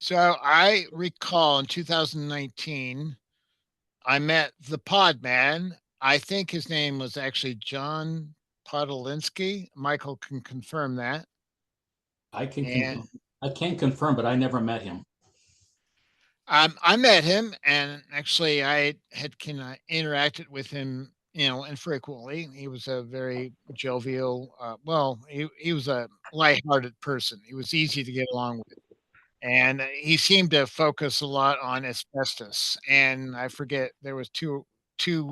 So I recall in 2019, I met the pod man. I think his name was actually John Podolinsky. Michael can confirm that. I can And con- I can confirm, but I never met him. I met him, and actually, I had interacted with him, infrequently. He was a very jovial. He was a lighthearted person. He was easy to get along with, and he seemed to focus a lot on asbestos. And I forget there was two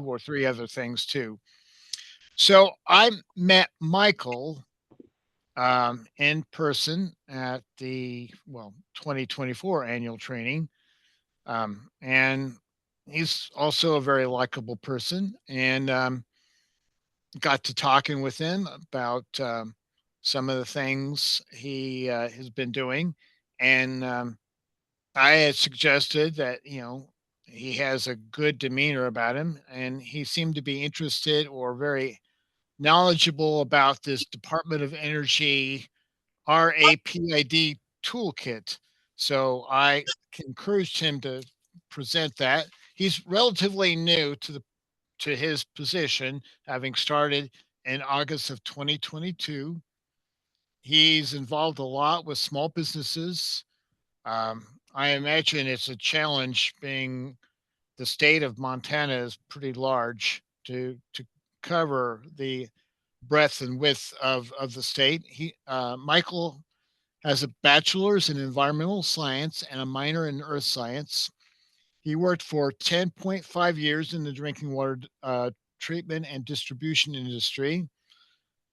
or three other things too. So I met Michael in person at the 2024 annual training. And he's also a very likable person, and got to talking with him about some of the things he has been doing. And I had suggested that, he has a good demeanor about him, and he seemed to be interested or very knowledgeable about this Department of Energy RAPID toolkit. So I encouraged him to present that. He's relatively new to his position, having started in August of 2022. He's involved a lot with small businesses. I imagine it's a challenge being the state of Montana is pretty large to cover the breadth and width of the state. Michael has a bachelor's in environmental science and a minor in earth science. He worked for 10.5 years in the drinking water treatment and distribution industry.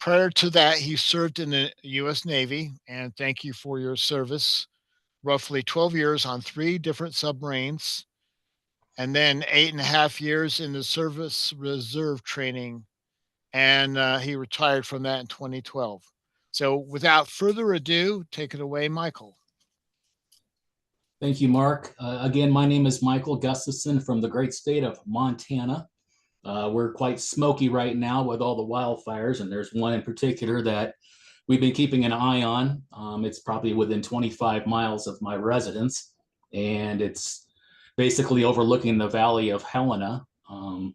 Prior to that, he served in the U.S. Navy, and thank you for your service. Roughly 12 years on three different submarines, and then 8.5 years in the service reserve training. And he retired from that in 2012. So, without further ado, take it away, Michael. Thank you, Mark. Again, my name is Michael Gustafson from the great state of Montana. We're quite smoky right now with all the wildfires, and there's one in particular that we've been keeping an eye on. It's probably within 25 miles of my residence, and it's basically overlooking the Valley of Helena.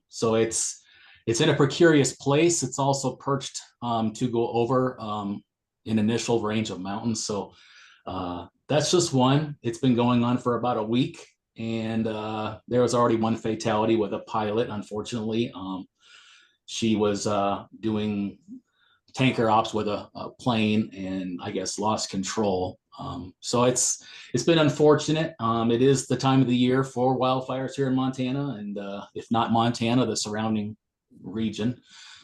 So it's in a precarious place. It's also perched to go over an initial range of mountains. So that's just one. It's been going on for about a week, and there was already one fatality with a pilot. Unfortunately, she was doing tanker ops with a plane, and I guess lost control. So it's been unfortunate. It is the time of the year for wildfires here in Montana, and if not Montana, the surrounding region.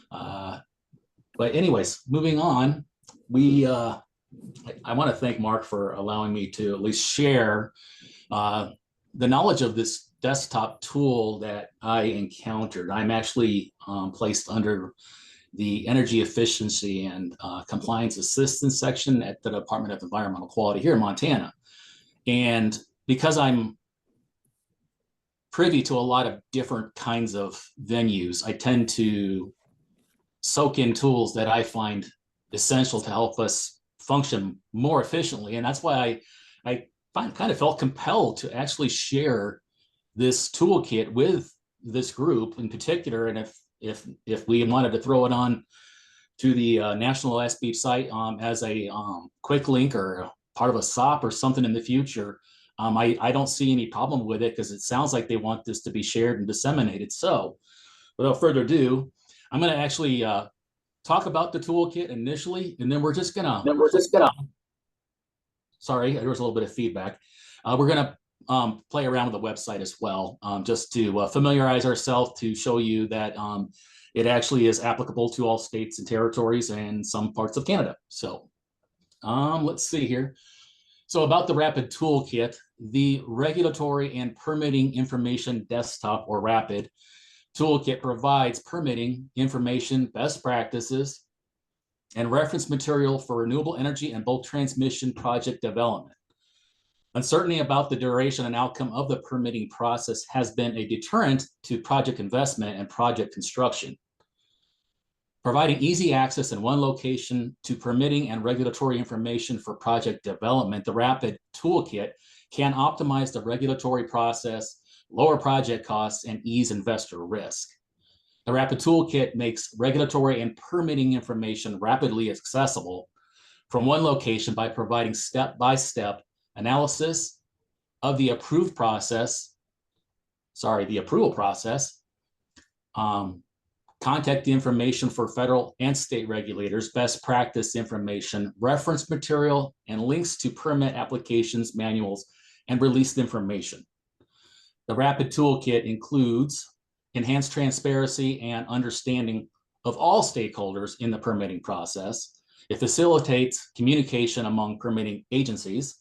But anyways, moving on, we I want to thank Mark for allowing me to at least share the knowledge of this desktop tool that I encountered. I'm actually placed under the Energy Efficiency and Compliance Assistance section at the Department of Environmental Quality here in Montana. And because I'm privy to a lot of different kinds of venues, I tend to soak in tools that I find essential to help us function more efficiently. And that's why I kind of felt compelled to actually share this toolkit with this group in particular. And if we wanted to throw it on to the National SB site as a quick link or part of a SOP or something in the future, I don't see any problem with it because it sounds like they want this to be shared and disseminated. So without further ado, I'm going to actually talk about the toolkit initially, and then we're just gonna sorry, there was a little bit of feedback. We're gonna play around with the website as well, just to familiarize ourselves, to show you that it actually is applicable to all states and territories and some parts of Canada. So let's see here. So about the RAPID toolkit, the Regulatory and Permitting Information Desktop, or RAPID, toolkit provides permitting information, best practices, and reference material for renewable energy and bulk transmission project development. Uncertainty about the duration and outcome of the permitting process has been a deterrent to project investment and project construction. Providing easy access in one location to permitting and regulatory information for project development, the Rapid Toolkit can optimize the regulatory process, lower project costs, and ease investor risk. The Rapid Toolkit makes regulatory and permitting information rapidly accessible from one location by providing step-by-step analysis of the approval process, contact information for federal and state regulators, best practice information, reference material, and links to permit applications, manuals, and released information. The Rapid Toolkit includes enhanced transparency and understanding of all stakeholders in the permitting process. It facilitates communication among permitting agencies.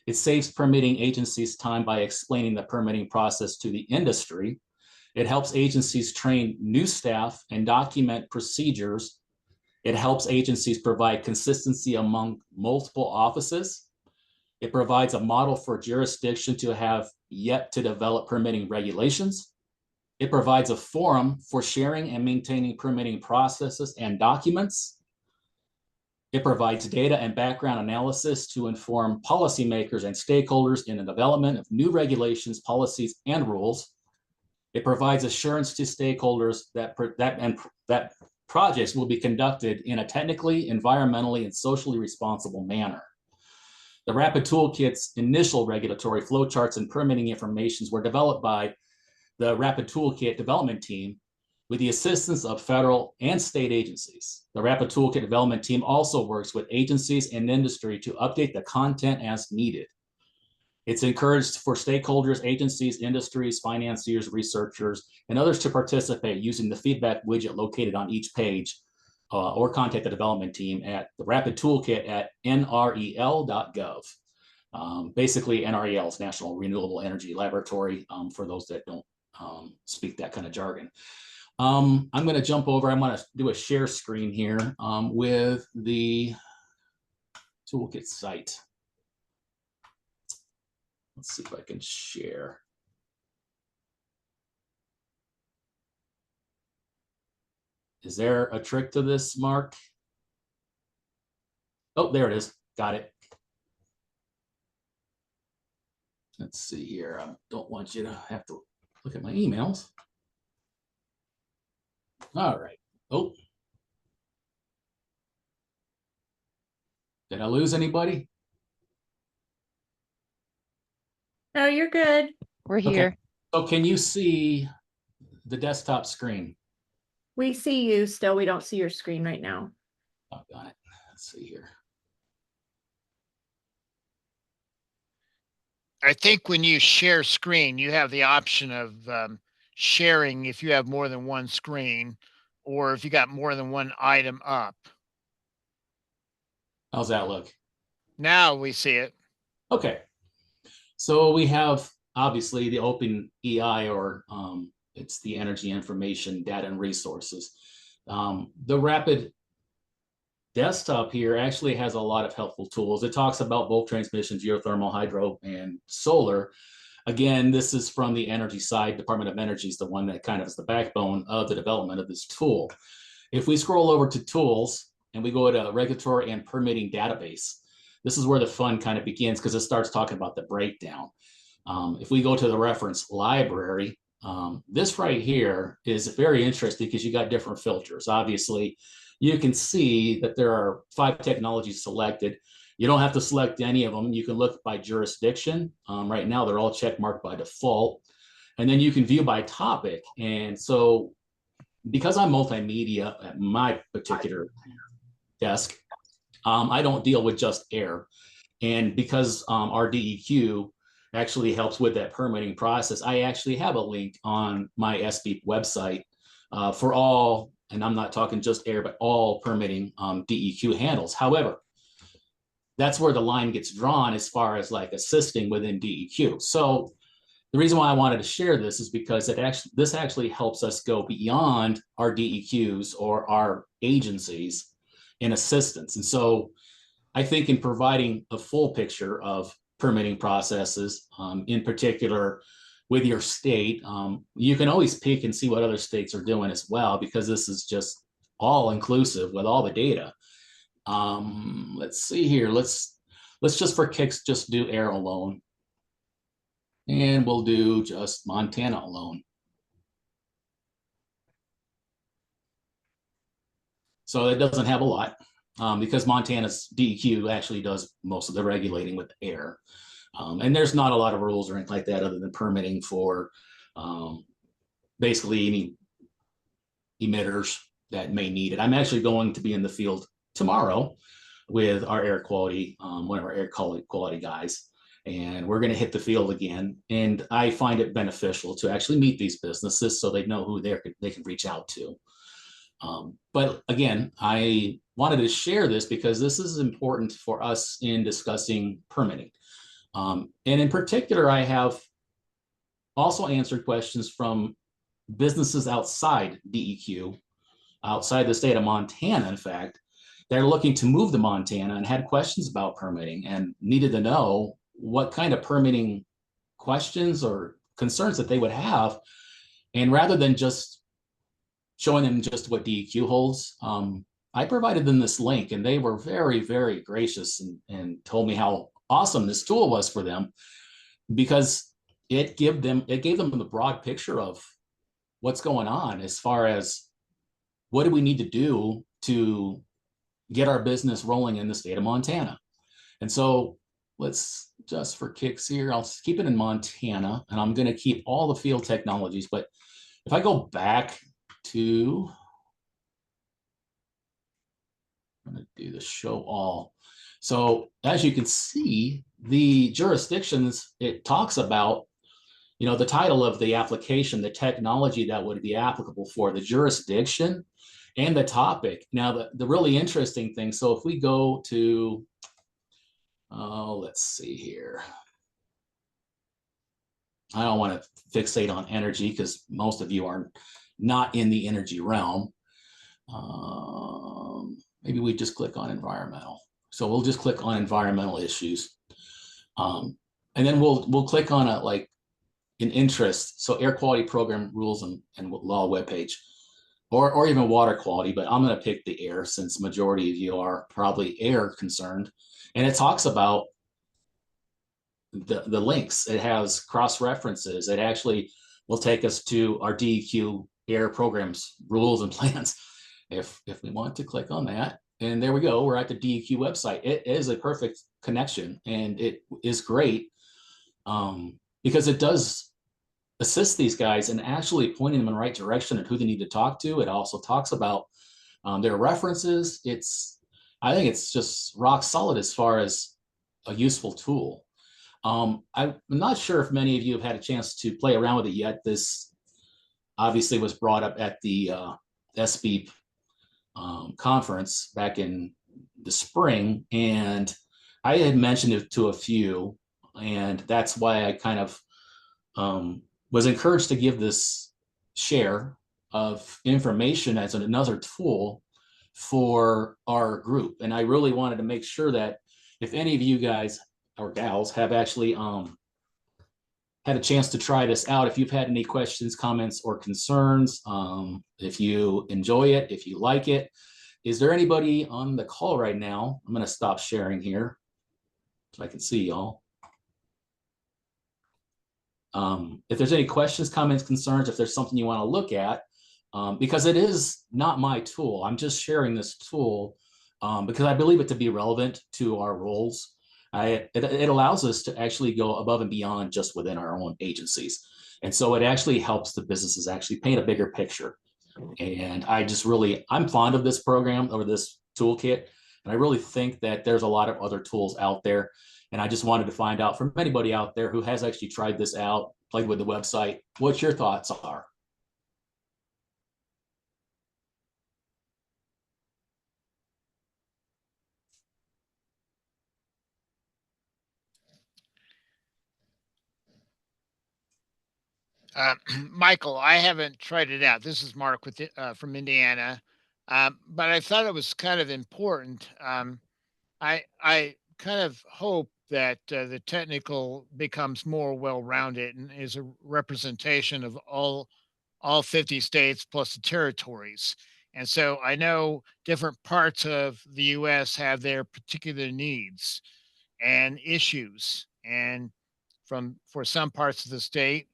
It saves permitting agencies time by explaining the permitting process to the industry. It helps agencies train new staff and document procedures. It helps agencies provide consistency among multiple offices. It provides a model for jurisdiction to have yet to develop permitting regulations. It provides a forum for sharing and maintaining permitting processes and documents. It provides data and background analysis to inform policymakers and stakeholders in the development of new regulations, policies, and rules. It provides assurance to stakeholders that projects will be conducted in a technically, environmentally, and socially responsible manner. The Rapid Toolkit's initial regulatory flowcharts and permitting informations were developed by the Rapid Toolkit development team with the assistance of federal and state agencies. The Rapid Toolkit development team also works with agencies and industry to update the content as needed. It's encouraged for stakeholders, agencies, industries, financiers, researchers, and others to participate using the feedback widget located on each page, or contact the development team at the Rapid Toolkit at nrel.gov. Basically, NREL is National Renewable Energy Laboratory, for those that don't speak that kind of jargon. I'm going to jump over. I'm going to do a share screen here with the Toolkit site. Let's see if I can share. Is there a trick to this, Mark? Oh, there it is. Got it. Let's see here. I don't want you to have to look at my emails. All right. Oh. Did I lose anybody? No, you're good. We're here. Okay. So can you see the desktop screen? We see you still. We don't see your screen right now. Oh, got it. Let's see here. I think when you share screen, you have the option of sharing if you have more than one screen or if you got more than one item up. How's that look? Now we see it. Okay. So we have obviously the open EI, or it's the energy information data and resources. The Rapid desktop here actually has a lot of helpful tools. It talks about both transmission, geothermal, hydro, and solar. Again, this is from the energy side. Department of Energy is the one that kind of is the backbone of the development of this tool. If we scroll over to tools and we go to regulatory and permitting database, this is where the fun kind of begins because it starts talking about the breakdown. If we go to the reference library, this right here is very interesting because you got different filters. Obviously, you can see that there are 5 technologies selected. You don't have to select any of them. You can look by jurisdiction. Right now, they're all check marked by default. And then you can view by topic. And so because I'm multimedia at my particular desk, I don't deal with just air. And because our DEQ actually helps with that permitting process, I actually have a link on my SB website for all, and I'm not talking just air, but all permitting DEQ handles. However, that's where the line gets drawn as far as like assisting within DEQ. So the reason why I wanted to share this is because this actually helps us go beyond our DEQs or our agencies in assistance. And so I think in providing a full picture of permitting processes, in particular with your state, you can always peek and see what other states are doing as well, because this is just all inclusive with all the data. Let's see here. Let's just for kicks just do air alone, and we'll do just Montana alone. So it doesn't have a lot because Montana's DEQ actually does most of the regulating with air. And there's not a lot of rules or anything like that other than permitting for basically any emitters that may need it. I'm actually going to be in the field tomorrow with our air quality, one of our air quality guys, and we're going to hit the field again. And I find it beneficial to actually meet these businesses so they know who they can reach out to. But again, I wanted to share this because this is important for us in discussing permitting. And in particular, I have also answered questions from businesses outside DEQ, outside the state of Montana, in fact. They're looking to move to Montana and had questions about permitting and needed to know what kind of permitting questions or concerns that they would have. And rather than just showing them just what DEQ holds, I provided them this link, and they were very, very gracious and told me how awesome this tool was for them, because it gave them the broad picture of what's going on as far as what do we need to do to get our business rolling in the state of Montana. And so let's just for kicks here, I'll keep it in Montana, and I'm going to keep all the field technologies. But if I go back to, I'm going to do the show all. So as you can see, the jurisdictions, it talks about, you know, the title of the application, the technology that would be applicable for the jurisdiction and the topic. Now, the really interesting thing, so if we go to, let's see here. I don't want to fixate on energy because most of you are not in the energy realm. Maybe we just click on environmental. So we'll just click on environmental issues. And then we'll click on an interest. So air quality program rules and law webpage, or even water quality, but I'm going to pick the air since majority of you are probably air concerned. And it talks about the links. It has cross references. It actually will take us to our DEQ air programs, rules and plans. If we want to click on that, and there we go, we're at the DEQ website. It is a perfect connection, and it is great because it does assist these guys in actually pointing them in the right direction and who they need to talk to. It also talks about their references. I think it's just rock solid as far as a useful tool. I'm not sure if many of you have had a chance to play around with it yet. This obviously was brought up at the SBEEP conference back in the spring, and I had mentioned it to a few, and that's why I kind of was encouraged to give this share of information as another tool for our group. And I really wanted to make sure that if any of you guys or gals have actually had a chance to try this out, if you've had any questions, comments, or concerns, if you enjoy it, if you like it, is there anybody on the call right now? I'm going to stop sharing here so I can see y'all. If there's any questions, comments, concerns, if there's something you want to look at, because it is not my tool. I'm just sharing this tool because I believe it to be relevant to our roles. It allows us to actually go above and beyond just within our own agencies. And so it actually helps the businesses actually paint a bigger picture. And I'm fond of this program or this toolkit. And I really think that there's a lot of other tools out there. And I just wanted to find out from anybody out there who has actually tried this out, played with the website, what your thoughts are. Michael, I haven't tried it out. This is Mark with from Indiana, but I thought it was kind of important. I kind of hope that the technical becomes more well-rounded and is a representation of all 50 states plus the territories. And so I know different parts of the US have their particular needs and issues. And for some parts of the state,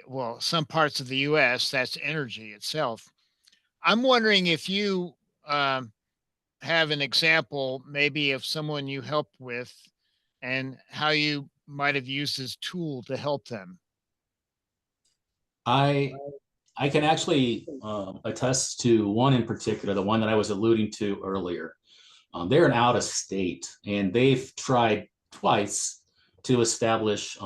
well, some parts of the US, that's energy itself. I'm wondering if you um, have an example, maybe of someone you helped with and how you might have used this tool to help them. I I can actually attest to one in particular, the one that I was alluding to earlier. They're an out of state, and they've tried twice to establish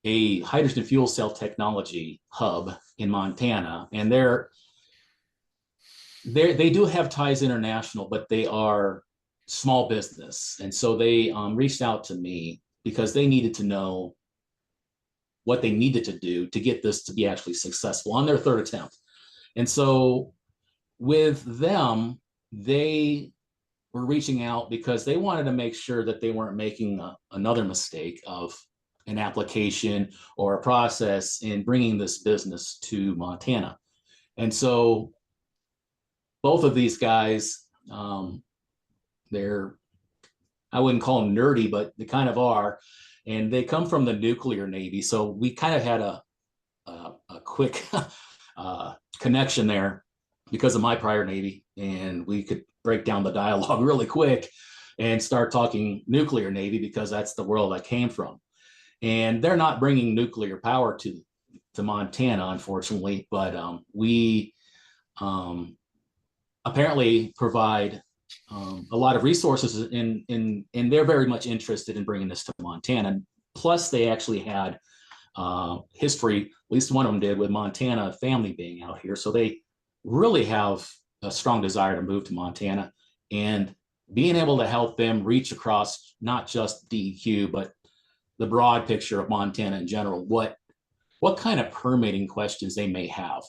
a hydrogen fuel cell technology hub in Montana, and they do have ties international, but they are small business, and so they reached out to me because they needed to know what they needed to do to get this to be actually successful on their third attempt. And so with them, they were reaching out because they wanted to make sure that they weren't making another mistake of an application or a process in bringing this business to Montana. And so both of these guys, they're, I wouldn't call them nerdy, but they kind of are. And they come from the nuclear Navy. So we kind of had a quick connection there because of my prior Navy. And we could break down the dialogue really quick and start talking nuclear Navy because that's the world I came from. And they're not bringing nuclear power to Montana, unfortunately, but we apparently provide a lot of resources, and they're very much interested in bringing this to Montana. Plus, they actually had history, at least one of them did, with Montana family being out here. So they really have a strong desire to move to Montana, and being able to help them reach across not just DEQ, but the broad picture of Montana in general, what kind of permitting questions they may have.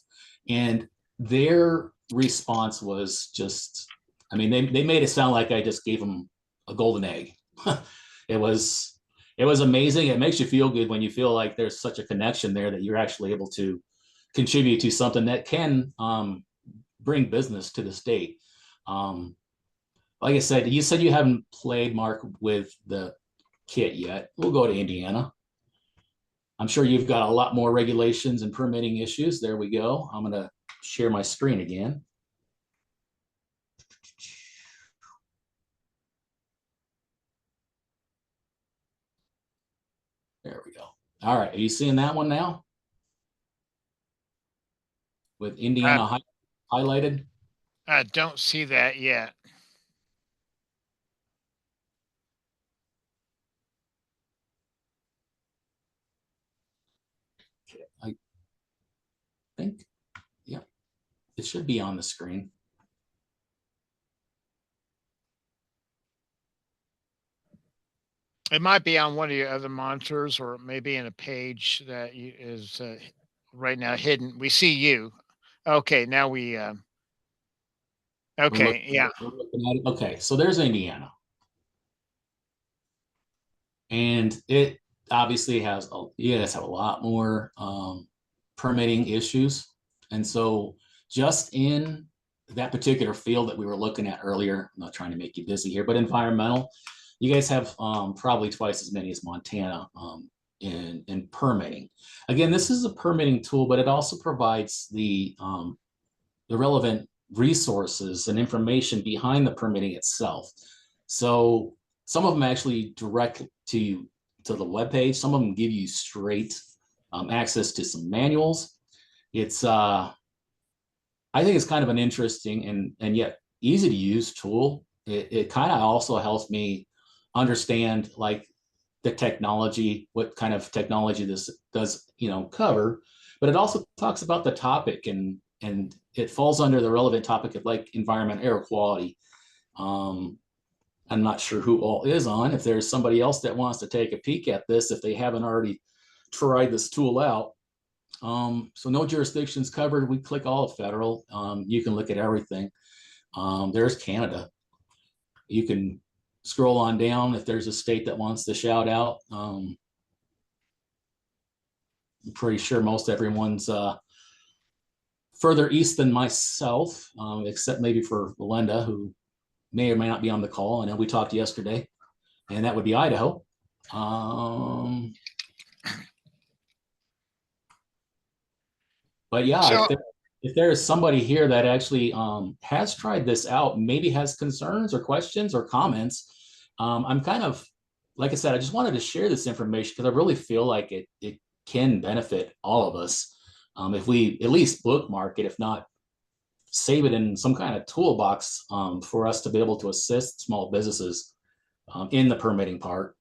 And their response was just, I mean, they made it sound like I just gave them a golden egg. it was amazing. It makes you feel good when you feel like there's such a connection there that you're actually able to contribute to something that can bring business to the state. Like I said, you said you haven't played, Mark, with the kit yet. We'll go to Indiana. I'm sure you've got a lot more regulations and permitting issues. There we go. I'm going to share my screen again. There we go. All right. Are you seeing that one now? With Indiana highlighted? I don't see that yet. Okay. I think, yeah, it should be on the screen. It might be on one of your other monitors, or maybe in a page that is right now hidden. We see you. Okay, now we. Okay, yeah. We're looking at it. Okay, so there's Indiana, and it obviously has you guys have a lot more permitting issues, and so just in that particular field that we were looking at earlier, I'm not trying to make you busy here, but environmental, you guys have probably twice as many as Montana in permitting. Again, this is a permitting tool, but it also provides the relevant resources and information behind the permitting itself. So some of them actually direct to the webpage. Some of them give you straight access to some manuals. It's I think it's kind of an interesting and yet easy to use tool. It kind of also helps me understand like the technology, what kind of technology this does, cover, but it also talks about the topic and it falls under the relevant topic of like environment, air quality. I'm not sure who all is on. If there's somebody else that wants to take a peek at this, if they haven't already tried this tool out. So no jurisdictions covered. We click all of federal. You can look at everything. There's Canada. You can scroll on down if there's a state that wants to shout out. I'm pretty sure most everyone's further east than myself, except maybe for Belinda, who may or may not be on the call. I know we talked yesterday, and that would be Idaho. But yeah, So if there is somebody here that actually has tried this out, maybe has concerns or questions or comments, I'm kind of, like I said, I just wanted to share this information because I really feel like it can benefit all of us if we at least bookmark it, if not save it in some kind of toolbox for us to be able to assist small businesses in the permitting part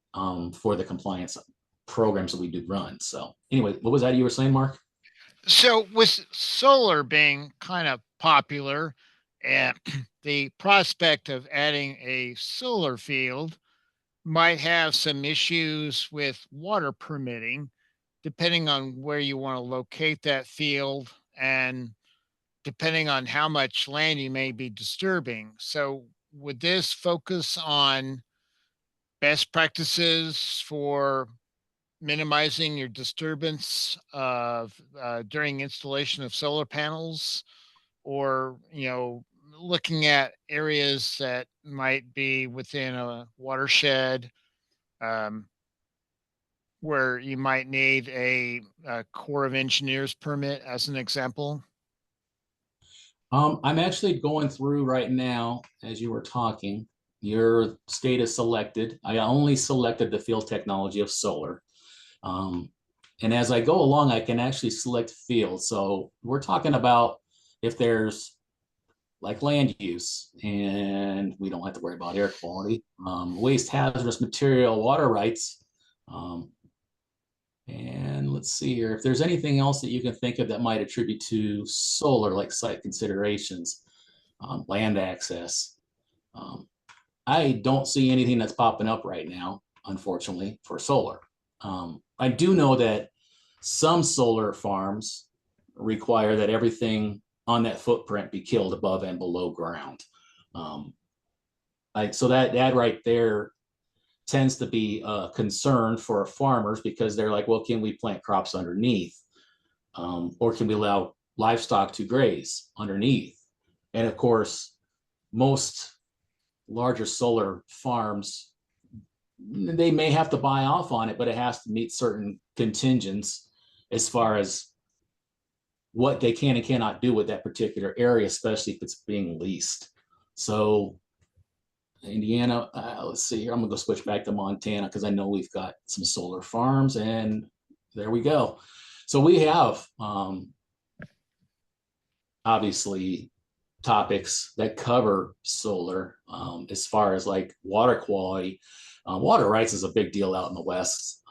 for the compliance programs that we do run. So anyway, what was that you were saying, Mark? So with solar being kind of popular, and the prospect of adding a solar field might have some issues with water permitting, depending on where you want to locate that field and depending on how much land you may be disturbing. So would this focus on best practices for minimizing your disturbance of during installation of solar panels, or looking at areas that might be within a watershed, um, where you might need a Corps of Engineers permit, as an example? I'm actually going through right now as you were talking. Your state is selected. I only selected the field technology of solar. Um, and as I go along, I can actually select fields. So we're talking about if there's like land use, and we don't have to worry about air quality, waste, hazardous material, water rights. And let's see here, if there's anything else that you can think of that might attribute to solar, like site considerations, land access. Um, I don't see anything that's popping up right now, unfortunately, for solar. I do know that some solar farms require that everything on that footprint be killed above and below ground. Um, so that right there tends to be a concern for farmers because they're like, well, can we plant crops underneath? Or can we allow livestock to graze underneath? And of course, most larger solar farms, they may have to buy off on it, but it has to meet certain contingents as far as what they can and cannot do with that particular area, especially if it's being leased. So Indiana, let's see here. I'm gonna go switch back to Montana because I know we've got some solar farms, and there we go. So we have obviously topics that cover solar as far as like water quality. Water rights is a big deal out in the West,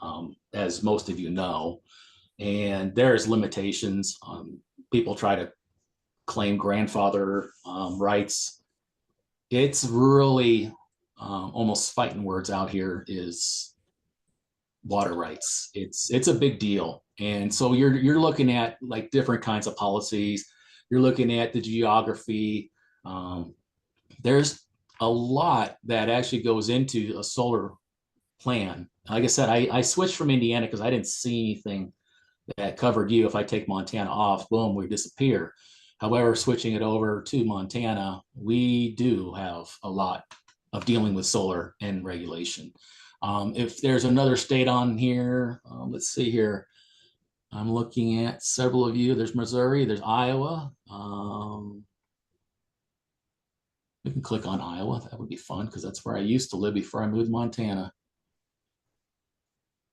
as most of you know, and there's limitations. People try to claim grandfather rights. It's really almost fighting words out here is water rights. It's a big deal, and so you're looking at like different kinds of policies. You're looking at the geography. Um, there's a lot that actually goes into a solar plan. Like I said, I switched from Indiana because I didn't see anything that covered you. If I take Montana off, boom, we disappear. However, switching it over to Montana, we do have a lot of dealing with solar and regulation. If there's another state on here, let's see here. I'm looking at several of you. There's Missouri, there's Iowa. We can click on Iowa. That would be fun because that's where I used to live before I moved to Montana.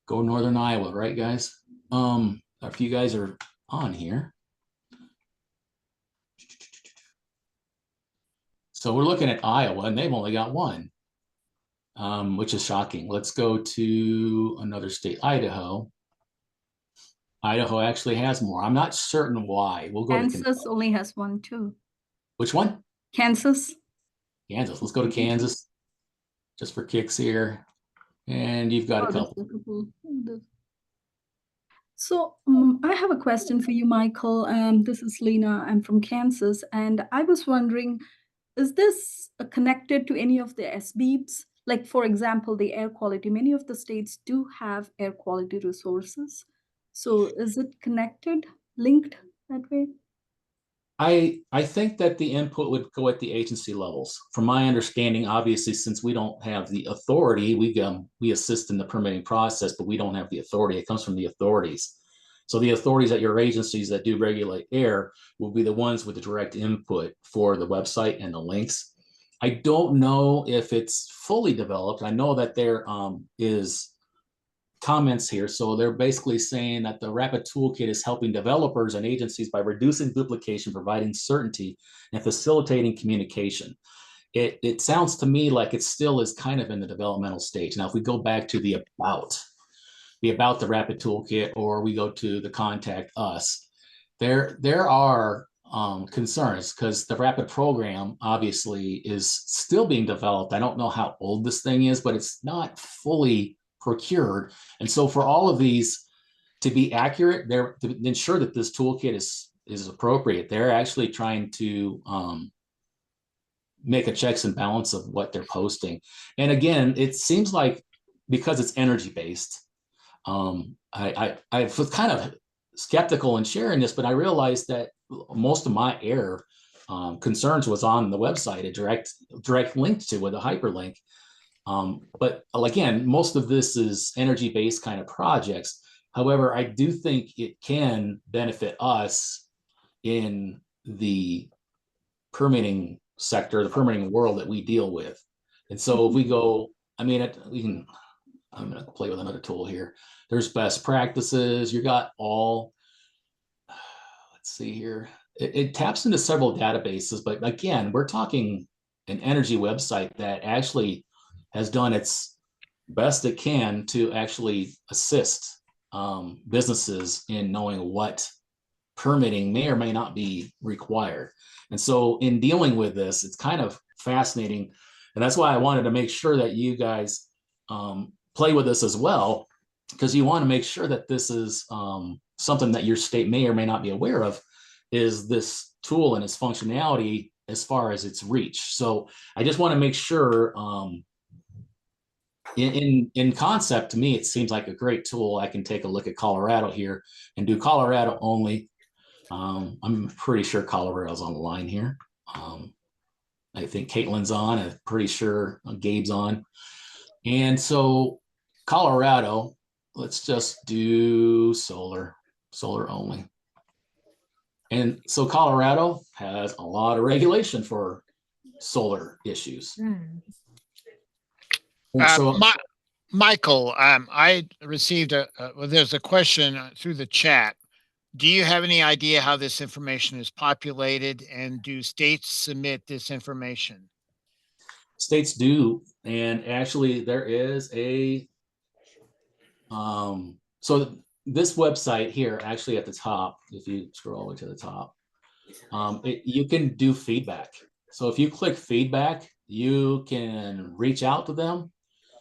Go Northern Iowa, right, guys? If you guys are on here. So we're looking at Iowa, and they've only got one, which is shocking. Let's go to another state, Idaho. Idaho actually has more. I'm not certain why. We'll go to Kansas only has one too. which one? Kansas. Kansas. Let's go to Kansas just for kicks here. And you've got a there's couple. a couple. So I have a question for you, Michael. This is Lena. I'm from Kansas, and I was wondering, is this connected to any of the SBEEPs? Like, for example, the air quality. Many of the states do have air quality resources. So is it connected, linked that way? I think that the input would go at the agency levels. From my understanding, obviously, since we don't have the authority, we assist in the permitting process, but we don't have the authority. It comes from the authorities. So the authorities at your agencies that do regulate air will be the ones with the direct input for the website and the links. I don't know if it's fully developed. I know that there is comments here. So they're basically saying that the Rapid Toolkit is helping developers and agencies by reducing duplication, providing certainty, and facilitating communication. It sounds to me like it still is kind of in the developmental stage. Now, if we go back to the about the Rapid Toolkit, or we go to the contact us, there are concerns because the Rapid program obviously is still being developed. I don't know how old this thing is, but it's not fully procured. And so for all of these to be accurate, they're to ensure that this toolkit is appropriate. They're actually trying to make a checks and balance of what they're posting. And again, it seems like because it's energy based, I was kind of skeptical in sharing this, but I realized that most of my air concerns was on the website, a direct link to with a hyperlink. But again, most of this is energy-based kind of projects. However, I do think it can benefit us in the permitting sector, the permitting world that we deal with. And so if we go, I mean, I'm going to play with another tool here. There's best practices. You got all, let's see here. It taps into several databases, but again, we're talking an energy website that actually has done its best it can to actually assist businesses in knowing what permitting may or may not be required. And so in dealing with this, it's kind of fascinating. And that's why I wanted to make sure that you guys play with this as well, because you want to make sure that this is something that your state may or may not be aware of, is this tool and its functionality as far as its reach. So I just want to make sure in concept, to me, it seems like a great tool. I can take a look at Colorado here and do Colorado only. I'm pretty sure Colorado's on the line here. I think Caitlin's on. I'm pretty sure Gabe's on. And so Colorado, let's just do solar only. And so Colorado has a lot of regulation for solar issues. So, Michael, I received well, there's a question through the chat. Do you have any idea how this information is populated, and do states submit this information? States do, and actually there is a so this website here, actually at the top, if you scroll all the way to the top, you can do feedback. So if you click feedback, you can reach out to them.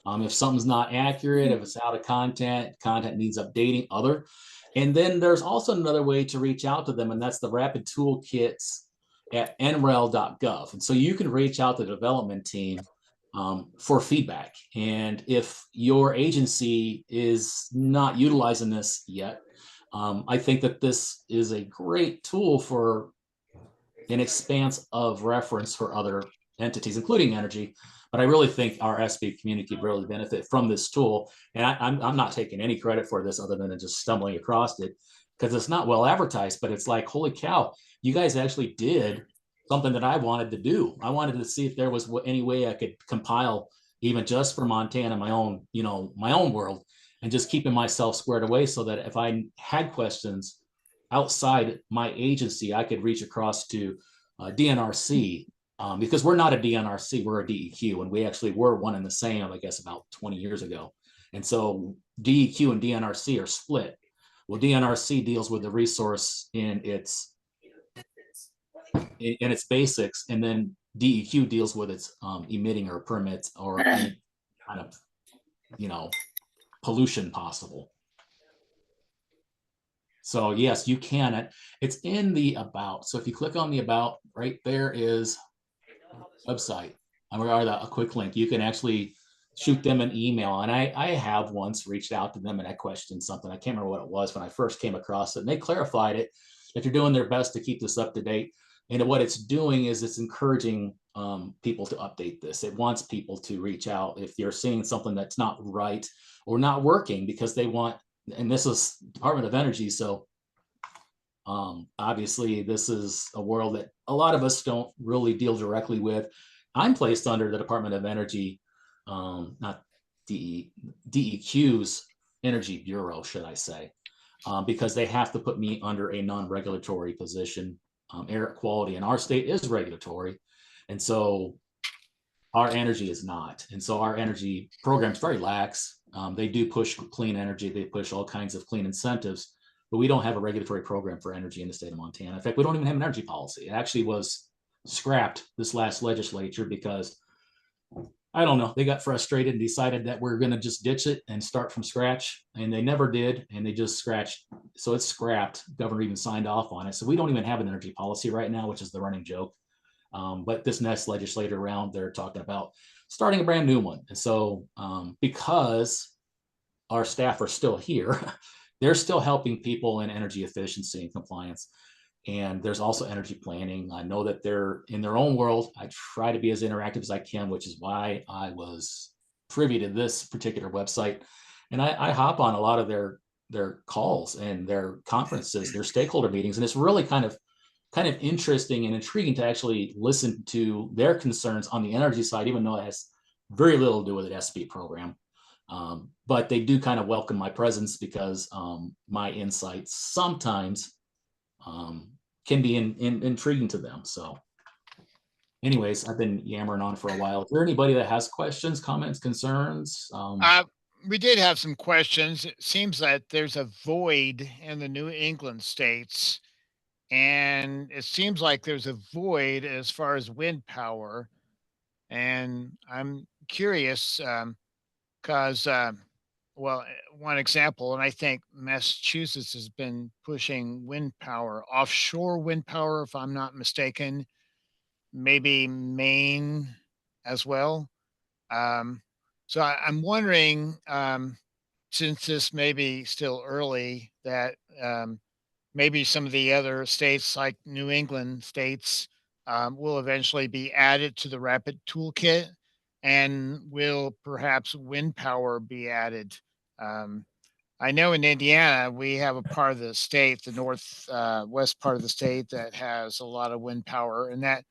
If something's not accurate, if it's out of content needs updating, other. And then there's also another way to reach out to them, and that's the Rapid Toolkits at nrel.gov. And so you can reach out to the development team for feedback. And if your agency is not utilizing this yet, I think that this is a great tool for an expanse of reference for other entities, including energy. But I really think our SB community could really benefit from this tool. And I'm not taking any credit for this other than just stumbling across it, because it's not well advertised, but it's like, holy cow, you guys actually did something that I wanted to do. I wanted to see if there was any way I could compile, even just for Montana, my own world, and just keeping myself squared away so that if I had questions outside my agency, I could reach across to DNRC, because we're not a DNRC, we're a DEQ, and we actually were one and the same, I guess, about 20 years ago. And so DEQ and DNRC are split. Well, DNRC deals with the resource in its basics, and then DEQ deals with its emitting or permits or any kind of, pollution possible. So yes, you can. It's in the about. So if you click on the about, right there is website. A quick link. You can actually shoot them an email. And I have once reached out to them and I questioned something. I can't remember what it was when I first came across it. And they clarified it, that you're doing their best to keep this up to date. And what it's doing is it's encouraging people to update this. It wants people to reach out if you're seeing something that's not right or not working, because they want, and this is Department of Energy. So obviously this is a world that a lot of us don't really deal directly with. I'm placed under the Department of Energy, not DEQ's Energy Bureau, should I say, because they have to put me under a non-regulatory position. Air quality in our state is regulatory, and so our energy is not. And so our energy program is very lax. They do push clean energy. They push all kinds of clean incentives, but we don't have a regulatory program for energy in the state of Montana. In fact, we don't even have an energy policy. It actually was scrapped this last legislature because, I don't know, they got frustrated and decided that we're going to just ditch it and start from scratch. And they never did. And they just scratched. So it's scrapped. Governor even signed off on it. So we don't even have an energy policy right now, which is the running joke. But this next legislative round, they're talking about starting a brand new one. And so because our staff are still here, they're still helping people in energy efficiency and compliance. And there's also energy planning. I know that they're in their own world. I try to be as interactive as I can, which is why I was privy to this particular website. And I hop on a lot of their calls and their conferences, their stakeholder meetings. And it's really kind of interesting and intriguing to actually listen to their concerns on the energy side, even though it has very little to do with an SB program. But they do kind of welcome my presence because my insights sometimes can be intriguing to them. So anyways, I've been yammering on for a while. Is there anybody that has questions, comments, concerns? We did have some questions. It seems that there's a void in the New England states, and it seems like there's a void as far as wind power. And I'm curious because well, one example, and I think Massachusetts has been pushing wind power, offshore wind power, if I'm not mistaken, maybe Maine as well. Um, so I'm wondering, since this may be still early, that maybe some of the other states, like New England states, will eventually be added to the rapid toolkit, and will perhaps wind power be added. Um, I know in Indiana, we have a part of the state, the north west part of the state, that has a lot of wind power, and that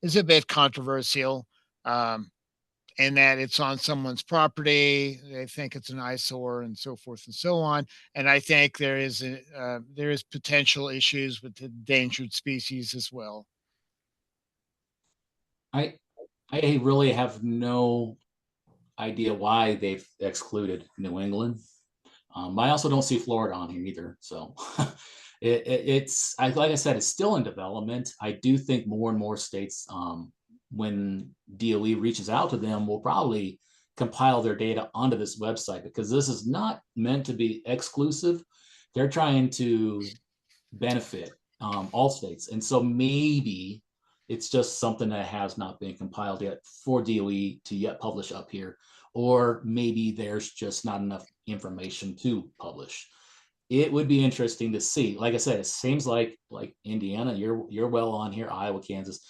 is a bit controversial. In that it's on someone's property, they think it's an eyesore, and so forth and so on. And I think there is potential issues with the endangered species as well. I really have no idea why they've excluded New England. I also don't see Florida on here either. So it's like I said, it's still in development. I do think more and more states, when DOE reaches out to them, will probably compile their data onto this website, because this is not meant to be exclusive. They're trying to benefit all states. And so maybe it's just something that has not been compiled yet for DOE to yet publish up here, or maybe there's just not enough information to publish. It would be interesting to see. Like I said, it seems like Indiana, you're well on here, Iowa, Kansas,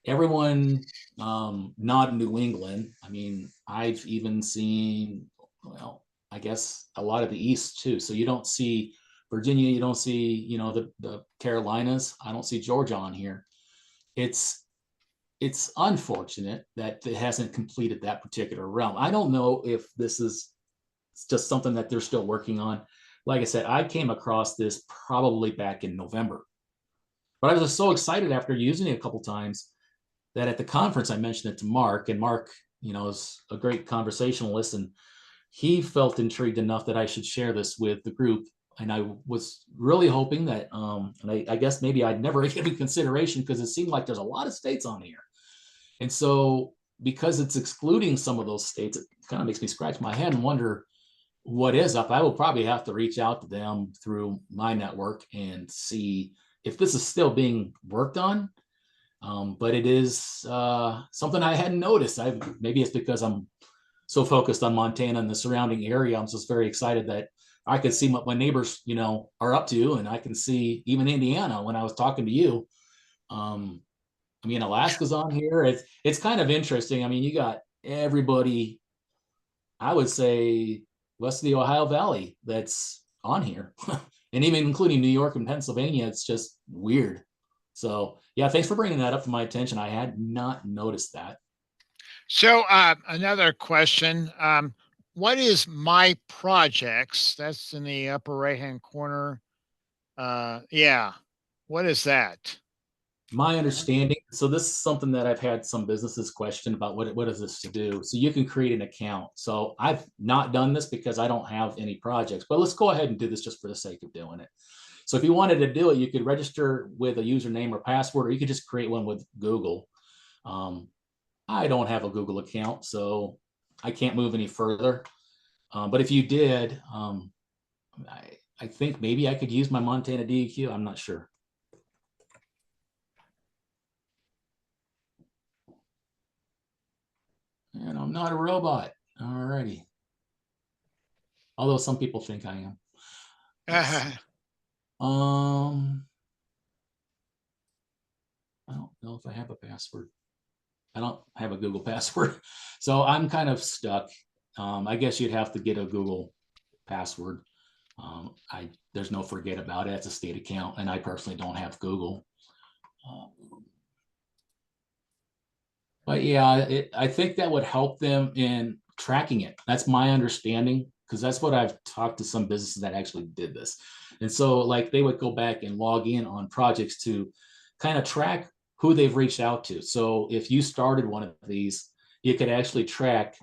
everyone, not New England. I mean, I've even seen, well, I guess a lot of the East too. So you don't see Virginia, you don't see, the Carolinas. I don't see Georgia on here. It's unfortunate that it hasn't completed that particular realm. I don't know if this is just something that they're still working on. Like I said, I came across this probably back in November, but I was just so excited after using it a couple times that at the conference I mentioned it to Mark, and Mark, is a great conversationalist, and he felt intrigued enough that I should share this with the group. And I was really hoping that, and I guess maybe I'd never given consideration, because it seemed like there's a lot of states on here. And so because it's excluding some of those states, it kind of makes me scratch my head and wonder what is up. I will probably have to reach out to them through my network and see if this is still being worked on. But it is something I hadn't noticed. Maybe it's because I'm so focused on Montana and the surrounding area. I'm just very excited that I could see what my neighbors, are up to, and I can see even Indiana when I was talking to you. I mean, Alaska's on here. It's kind of interesting. I mean, you got everybody, I would say, west of the Ohio Valley that's on here. And even including New York and Pennsylvania. It's just weird. So yeah, thanks for bringing that up to my attention. I had not noticed that. So another question. What is my projects? That's in the upper right-hand corner. Yeah. What is that? My understanding, so this is something that I've had some businesses question about what is this to do? So you can create an account. So I've not done this because I don't have any projects, but let's go ahead and do this just for the sake of doing it. So if you wanted to do it, you could register with a username or password, or you could just create one with Google. I don't have a Google account, so I can't move any further. But if you did, I think maybe I could use my Montana DEQ. I'm not sure. And I'm not a robot. All righty. Although some people think I am. I don't know if I have a password. I don't have a Google password. So I'm kind of stuck. I guess you'd have to get a Google password. There's no forget about it. It's a state account, and I personally don't have Google. But yeah, I think that would help them in tracking it. That's my understanding, because that's what I've talked to some businesses that actually did this. And so like they would go back and log in on projects to kind of track who they've reached out to. So if you started one of these, you could actually track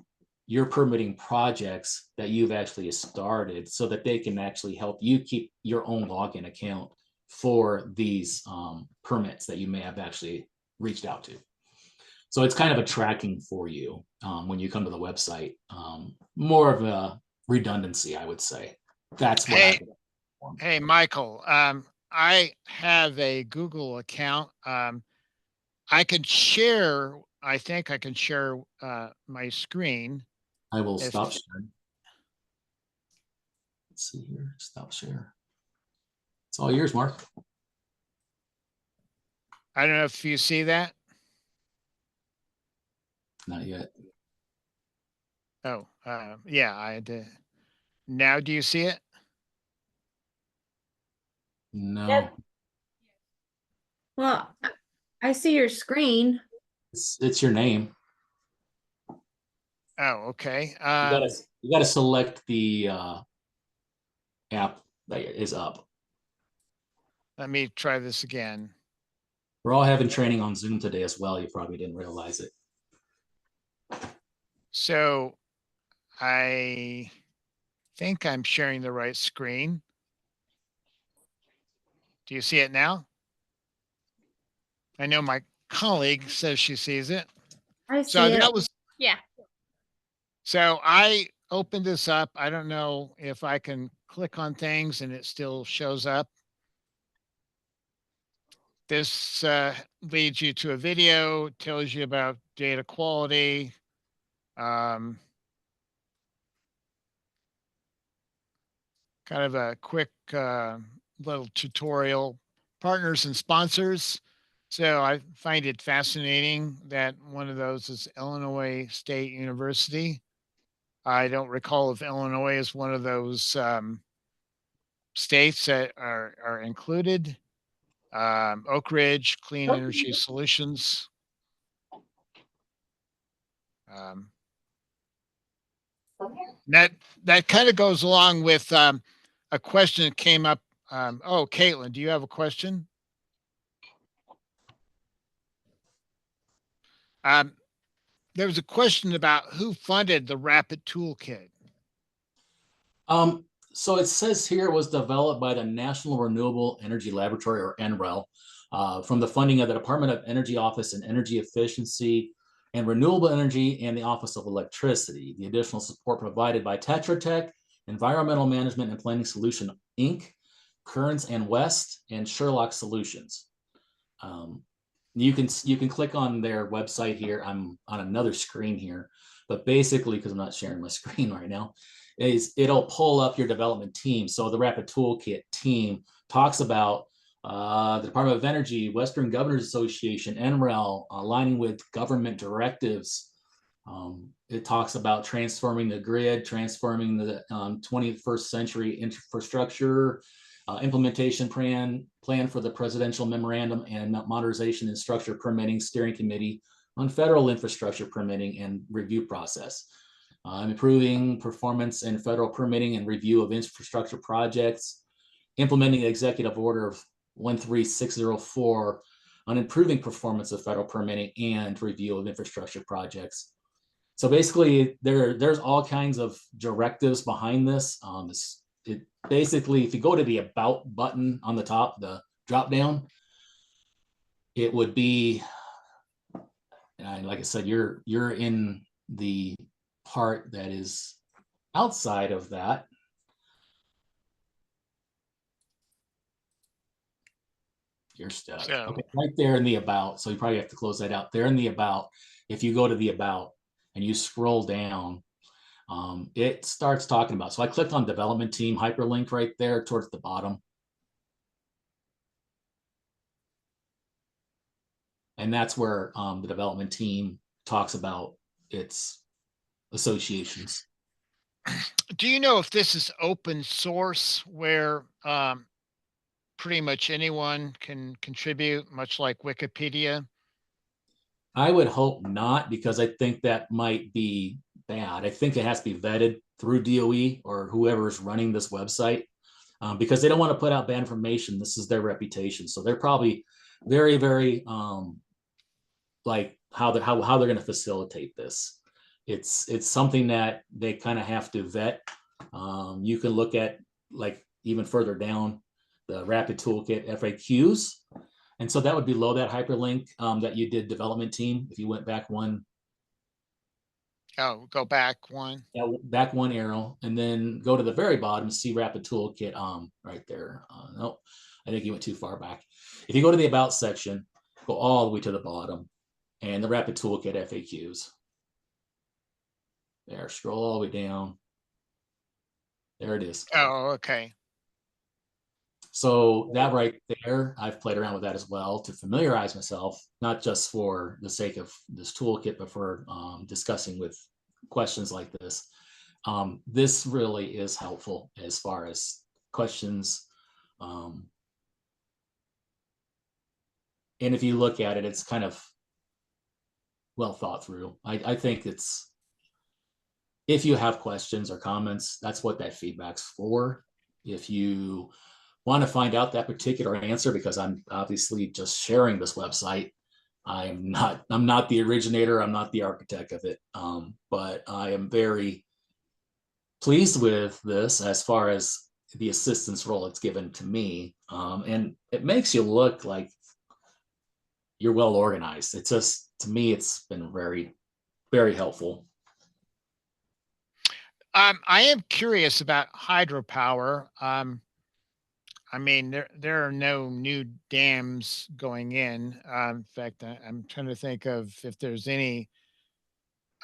your permitting projects that you've actually started so that they can actually help you keep your own login account for these permits that you may have actually reached out to. So it's kind of a tracking for you when you come to the website. More of a redundancy, I would say. That's what Hey, Michael, I have a Google account. I can share, I think I can share my screen. I will stop sharing. Let's see here, stop share. It's all yours, Mark. I don't know if you see that. Not yet. Oh, yeah, I did. Now, do you see it? No. Yep. Well, I see your screen. It's your name. Oh, okay. You gotta select the app that is up. Let me try this again. We're all having training on Zoom today as well. You probably didn't realize it. So I think I'm sharing the right screen. Do you see it now? I know my colleague says she sees it. I see it. That was, Yeah. so I opened this up. I don't know if I can click on things and it still shows up. This leads you to a video, tells you about data quality. Kind of a quick little tutorial, partners and sponsors. So I find it fascinating that one of those is Illinois State University. I don't recall if Illinois is one of those states that are included. Oak Ridge Clean Energy Solutions. That kind of goes along with a question that came up. Oh, Caitlin, do you have a question? There was a question about who funded the Rapid Toolkit. So it says here it was developed by the National Renewable Energy Laboratory, or NREL, from the funding of the Department of Energy Office and Energy Efficiency and Renewable Energy and the Office of Electricity. The additional support provided by Tetra Tech, Environmental Management and Planning Solution, Inc., Kearns and West, and Sherlock Solutions. You can click on their website here. I'm on another screen here, but basically, because I'm not sharing my screen right now, it'll pull up your development team. So the Rapid Toolkit team talks about The Department of Energy, Western Governors Association, NREL, aligning with government directives. It talks about transforming the grid, transforming the 21st century infrastructure, implementation plan for the Presidential Memorandum and Modernization and Structure Permitting Steering Committee on Federal Infrastructure Permitting and Review Process. Improving performance in federal permitting and review of infrastructure projects, implementing Executive Order of 13604 on improving performance of federal permitting and review of infrastructure projects. So basically, there's all kinds of directives behind this. It basically, if you go to the About button on the top, the drop down, it would be, like I said, you're in the part that is outside of that. You're stuck. So, okay, right there in the About. So you probably have to close that out. There in the About, if you go to the About and you scroll down, it starts talking about. So I clicked on development team hyperlink right there towards the bottom. And that's where the development team talks about its associations. do you know if this is open source where pretty much anyone can contribute, much like Wikipedia? I would hope not, because I think that might be bad. I think it has to be vetted through DOE or whoever is running this website, because they don't want to put out bad information. This is their reputation. So they're probably very, very like how they're going to facilitate this. It's something that they kind of have to vet. You can look at, like, even further down, the Rapid Toolkit FAQs. And so that would below that hyperlink that you did development team. If you went back one. Oh, go back one. Yeah, back one arrow, and then go to the very bottom, see Rapid Toolkit right there. Nope, I think you went too far back. If you go to the About section, go all the way to the bottom, and the Rapid Toolkit FAQs. There, scroll all the way down. There it is. Oh, okay. So that right there, I've played around with that as well to familiarize myself, not just for the sake of this toolkit, but for discussing with questions like this. This really is helpful as far as questions. And if you look at it, it's kind of well thought through. I think it's, if you have questions or comments, that's what that feedback's for. If you want to find out that particular answer, because I'm obviously just sharing this website, I'm not the originator, I'm not the architect of it, but I am very pleased with this as far as the assistance role it's given to me, and it makes you look like you're well organized. It's just, to me, it's been very, very helpful. I am curious about hydropower. I mean, there are no new dams going in. In fact, I'm trying to think of if there's any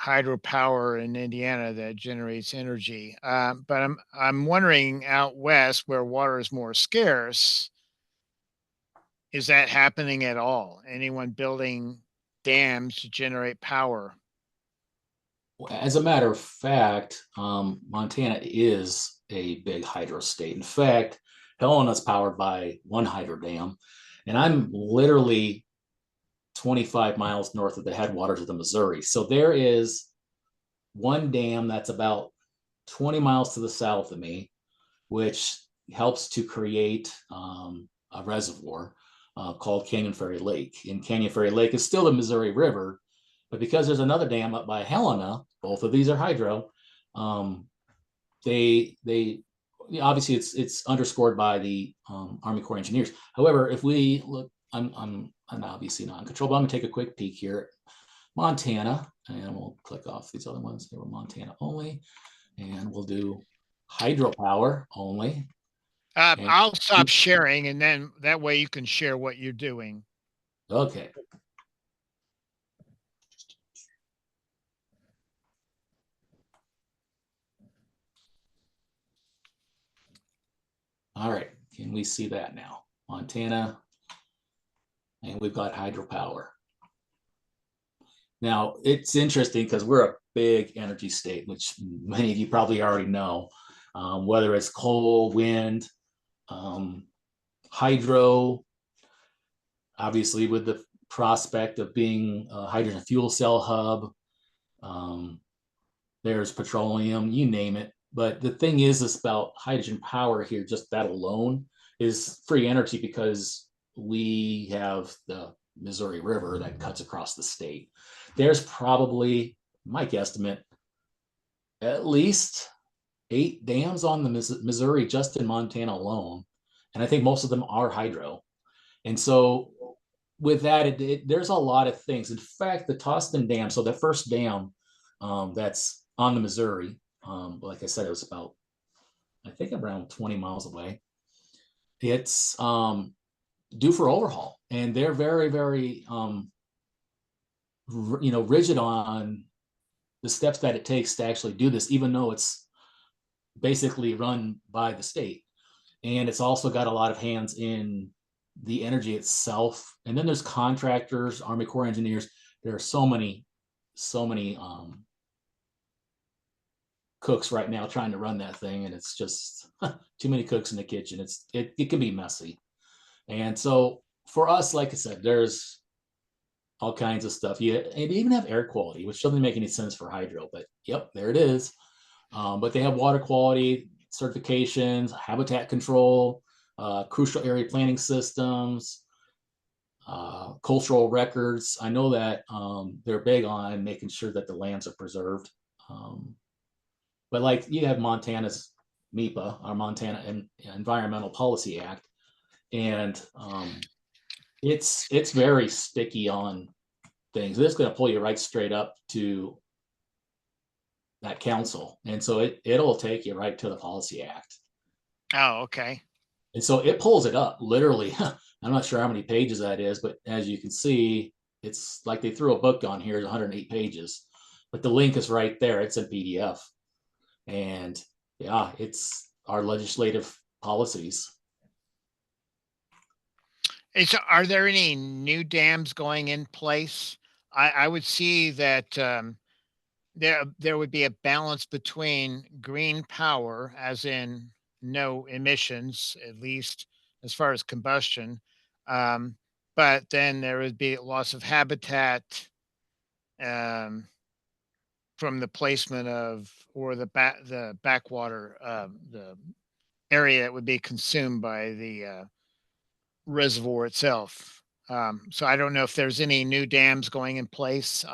hydropower in Indiana that generates energy. But I'm wondering out west where water is more scarce, is that happening at all? Anyone building dams to generate power? As a matter of fact, Montana is a big hydro state. In fact, Helena's powered by one hydro dam, and I'm literally 25 miles north of the headwaters of the Missouri. So there is one dam that's about 20 miles to the south of me, which helps to create a reservoir called Canyon Ferry Lake. And Canyon Ferry Lake is still the Missouri River, but because there's another dam up by Helena, both of these are hydro. They obviously it's underscored by the Army Corps of Engineers. However, if we look, I'm obviously not in control, but I'm gonna take a quick peek here. Montana, and we'll click off these other ones. They were Montana only, and we'll do hydropower only. I'll stop sharing, and then that way you can share what you're doing. Okay. All right, can we see that now? Montana, and we've got hydropower. Now, it's interesting because we're a big energy state, which many of you probably already know, whether it's coal, wind, hydro, obviously with the prospect of being a hydrogen fuel cell hub. There's petroleum, you name it. But the thing is about hydrogen power here, just that alone is free energy because we have the Missouri River that cuts across the state. There's probably, my guesstimate, at least 8 dams on the Missouri just in Montana alone. And I think most of them are hydro. And so with that, there's a lot of things. In fact, the Toston Dam, so the first dam that's on the Missouri, like I said, it was about, I think around 20 miles away. It's due for overhaul, and they're very, very, rigid on the steps that it takes to actually do this, even though it's basically run by the state. And it's also got a lot of hands in the energy itself. And then there's contractors, Army Corps engineers. There are so many cooks right now trying to run that thing, and it's just too many cooks in the kitchen. It can be messy. And so for us, like I said, there's all kinds of stuff. You even have air quality, which doesn't make any sense for hydro, but yep, there it is. But they have water quality certifications, habitat control, crucial area planning systems, cultural records. I know that they're big on making sure that the lands are preserved. But like you have Montana's MEPA, our Montana Environmental Policy Act, and it's very sticky on things. It's going to pull you right straight up to that council, and so it'll take you right to the Policy Act. Oh, okay. And so it pulls it up literally. I'm not sure how many pages that is, but as you can see, it's like they threw a book on here. It's 108 pages, but the link is right there. It's in PDF. And yeah, it's our legislative policies. Are there any new dams going in place? I would see that there would be a balance between green power, as in no emissions, at least as far as combustion, but then there would be loss of habitat, um, from the placement of, or the backwater, the area that would be consumed by the reservoir itself. So I don't know if there's any new dams going in place,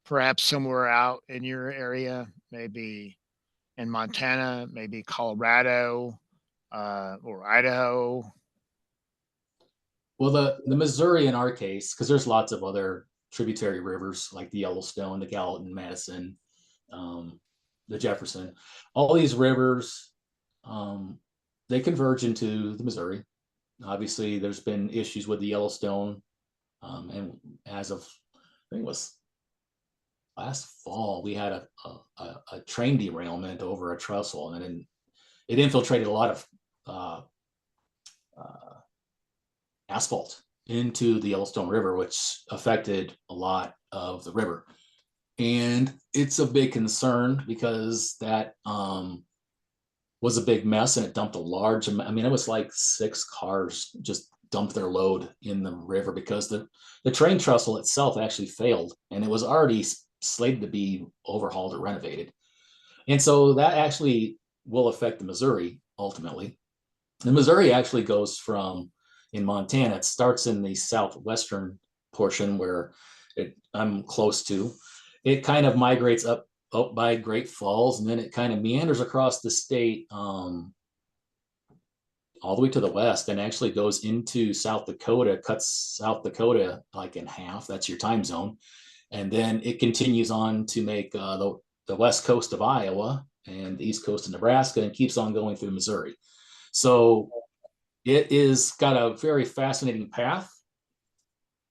perhaps somewhere out in your area, maybe in Montana, maybe Colorado, or Idaho. Well, the Missouri in our case, because there's lots of other tributary rivers like the Yellowstone, the Gallatin, Madison, the Jefferson, all these rivers, they converge into the Missouri. Obviously, there's been issues with the Yellowstone, and as of, I think it was last fall, we had a train derailment over a trestle, and then it infiltrated a lot of asphalt into the Yellowstone River, which affected a lot of the river. And it's a big concern because that was a big mess, and it dumped a large amount. I mean, it was like 6 cars just dumped their load in the river because the train trestle itself actually failed, and it was already slated to be overhauled or renovated. And so that actually will affect the Missouri ultimately. The Missouri actually goes from, in Montana, it starts in the southwestern portion where I'm close to. It kind of migrates up by Great Falls, and then it kind of meanders across the state all the way to the west, and actually goes into South Dakota, cuts South Dakota like in half. That's your time zone. And then it continues on to make the west coast of Iowa and the east coast of Nebraska, and keeps on going through Missouri. So it is got a very fascinating path.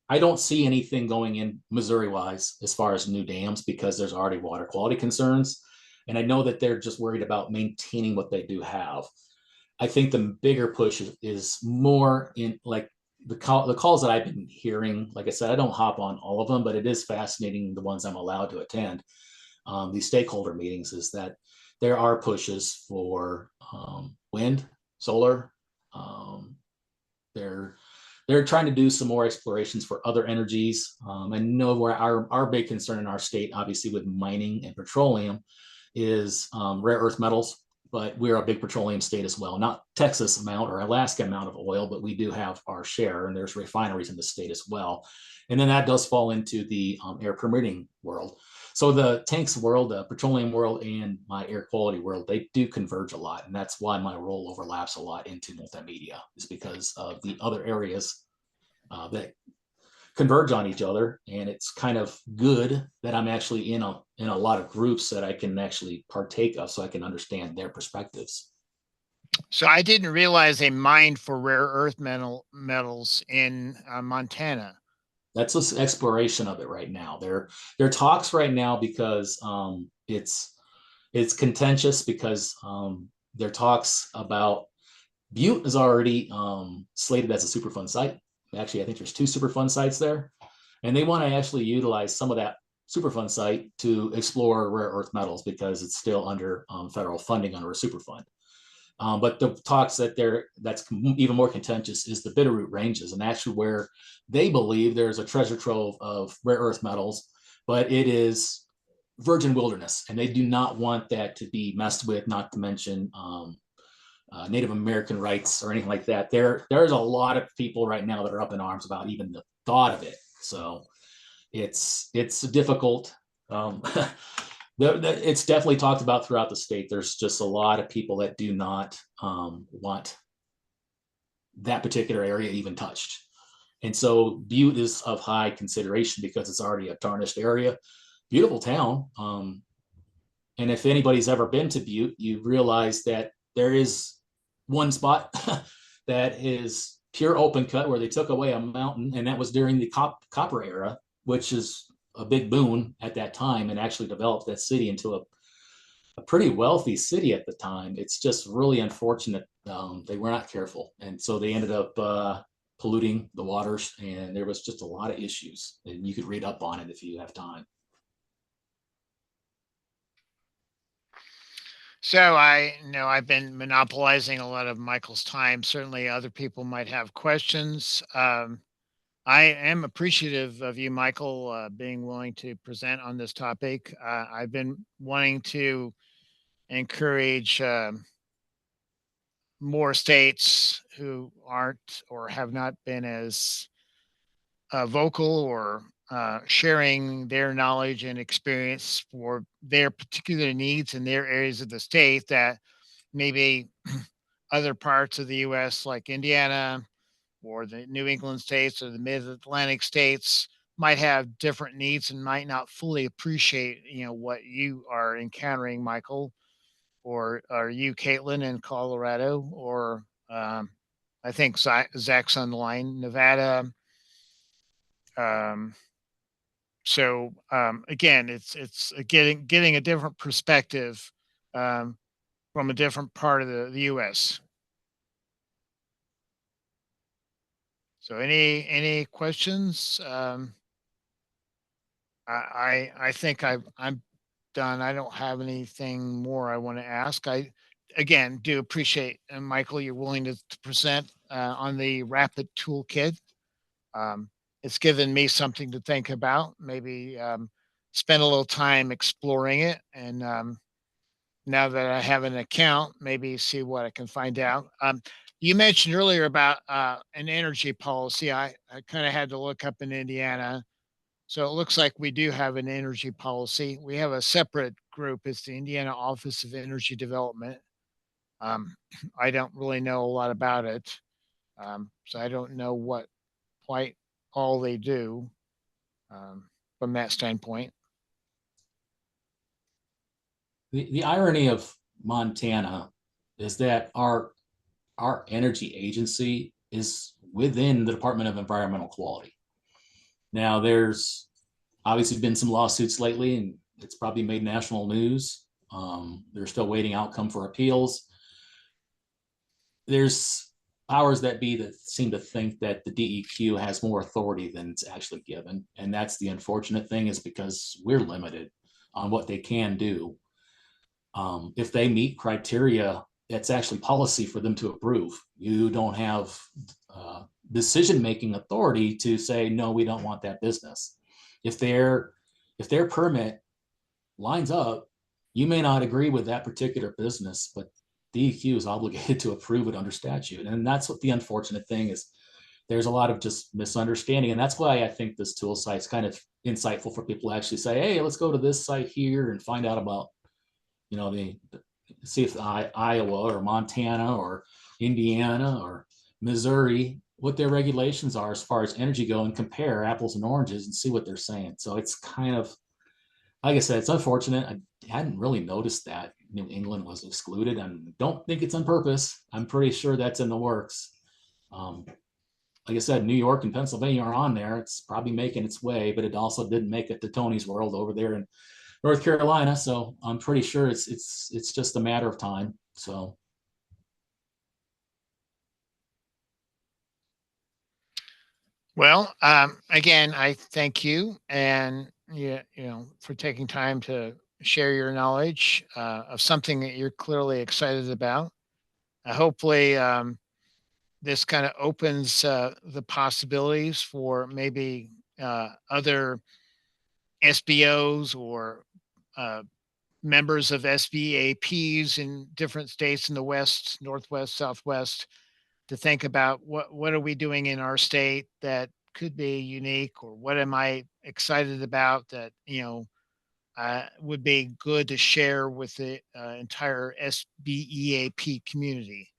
I don't see anything going in Missouri wise as far as new dams because there's already water quality concerns. And I know that they're just worried about maintaining what they do have. I think the bigger push is more in like the calls that I've been hearing. Like I said, I don't hop on all of them, but it is fascinating the ones I'm allowed to attend. These stakeholder meetings is that there are pushes for wind, solar. Um, they're they're trying to do some more explorations for other energies. I know where our big concern in our state, obviously with mining and petroleum, is rare earth metals. But we're a big petroleum state as well. Not Texas amount or Alaska amount of oil, but we do have our share, and there's refineries in the state as well. And then that does fall into the air permitting world. So the tanks world, the petroleum world, and my air quality world, they do converge a lot. And that's why my role overlaps a lot into multimedia, is because of the other areas that converge on each other. And it's kind of good that I'm actually in a lot of groups that I can actually partake of so I can understand their perspectives. So I didn't realize they mined for rare earth metals in Montana. That's this exploration of it right now. There are talks right now because it's contentious because there are talks about Butte is already slated as a Superfund site. Actually, I think there's 2 Superfund sites there, and they want to actually utilize some of that Superfund site to explore rare earth metals because it's still under federal funding under a Superfund. But the talks that's even more contentious is the Bitterroot Ranges, and actually where they believe there's a treasure trove of rare earth metals, but it is virgin wilderness, and they do not want that to be messed with. Not to mention Native American rights or anything like that. There's a lot of people right now that are up in arms about even the thought of it. So it's difficult. It's definitely talked about throughout the state. There's just a lot of people that do not want that particular area even touched. And so Butte is of high consideration because it's already a tarnished area. Beautiful town. And if anybody's ever been to Butte, you realize that there is one spot that is pure open cut where they took away a mountain, and that was during the copper era, which is a big boon at that time and actually developed that city into a pretty wealthy city at the time. It's just really unfortunate they were not careful, and so they ended up polluting the waters, and there was just a lot of issues, and you could read up on it if you have time. So I know I've been monopolizing a lot of Michael's time. Certainly other people might have questions. I am appreciative of you, Michael, being willing to present on this topic. I've been wanting to encourage more states who aren't or have not been as vocal or sharing their knowledge and experience for their particular needs in their areas of the state that maybe other parts of the U.S. like Indiana or the New England states or the Mid-Atlantic states might have different needs and might not fully appreciate, what you are encountering, Michael, or are you, Caitlin, in Colorado, or I think Zach's on the line, Nevada. Um, again, it's getting a different perspective um, from a different part of the U.S. So any questions? I think I'm done. I don't have anything more I want to ask. I again do appreciate, Michael, you're willing to present on the Rapid Toolkit. Um, it's given me something to think about. Maybe spend a little time exploring it, and now that I have an account, maybe see what I can find out. You mentioned earlier about an energy policy. I kind of had to look up in Indiana. So it looks like we do have an energy policy. We have a separate group. It's the Indiana Office of Energy Development. Um, I don't really know a lot about it. So I don't know what quite all they do from that standpoint. The irony of Montana is that our energy agency is within the Department of Environmental Quality. Now, there's obviously been some lawsuits lately, and it's probably made national news. They're still waiting outcome for appeals. there's powers that be that seem to think that the DEQ has more authority than it's actually given. And that's the unfortunate thing, is because we're limited on what they can do. If they meet criteria, it's actually policy for them to approve. You don't have decision-making authority to say, no, we don't want that business. If their permit lines up, you may not agree with that particular business, but DEQ is obligated to approve it under statute. And that's what the unfortunate thing is. There's a lot of just misunderstanding. And that's why I think this tool site's kind of insightful for people to actually say, hey, let's go to this site here and find out about, see if Iowa or Montana or Indiana or Missouri, what their regulations are as far as energy go, and compare apples and oranges and see what they're saying. So it's kind of, like I said, it's unfortunate. I hadn't really noticed that New England was excluded, and don't think it's on purpose. I'm pretty sure that's in the works. Like I said, New York and Pennsylvania are on there. It's probably making its way, but it also didn't make it to Tony's World over there in North Carolina. So I'm pretty sure it's just a matter of time. So. Well, again, I thank you and for taking time to share your knowledge of something that you're clearly excited about. Hopefully, this kind of opens the possibilities for maybe other SBOs or members of SBAPs in different states in the West, Northwest, Southwest, to think about what are we doing in our state that could be unique, or what am I excited about that would be good to share with the entire SBEAP community.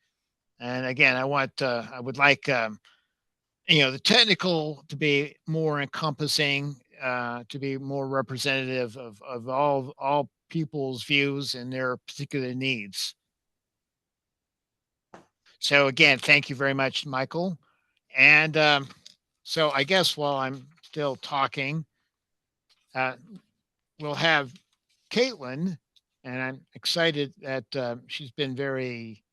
And again, I would like the technical to be more encompassing, to be more representative of all people's views and their particular needs. So again, thank you very much, Michael. And so I guess while I'm still talking, we'll have Caitlin, and I'm excited that she's been very,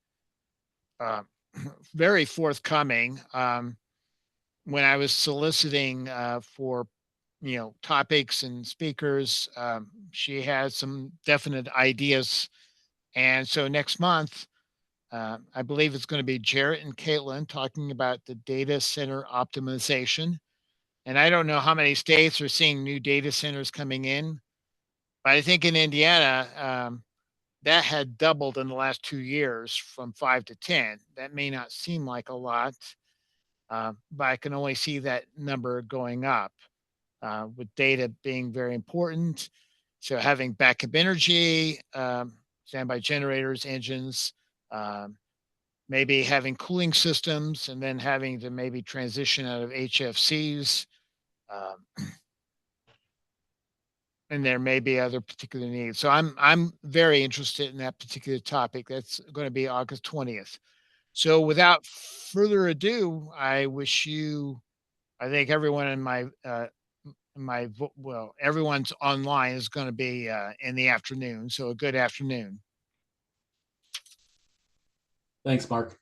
very forthcoming. When I was soliciting for, topics and speakers, she had some definite ideas. And so next month, I believe it's going to be Jarrett and Caitlin talking about the data center optimization. And I don't know how many states are seeing new data centers coming in, but I think in Indiana, that had doubled in the last 2 years from 5 to 10. That may not seem like a lot, but I can only see that number going up with data being very important. So having backup energy, standby generators, engines, maybe having cooling systems, and then having to maybe transition out of HFCs. And there may be other particular needs. So I'm very interested in that particular topic. That's going to be August 20th. So without further ado, I think everyone in everyone's online is going to be in the afternoon. So a good afternoon. Thanks, Mark.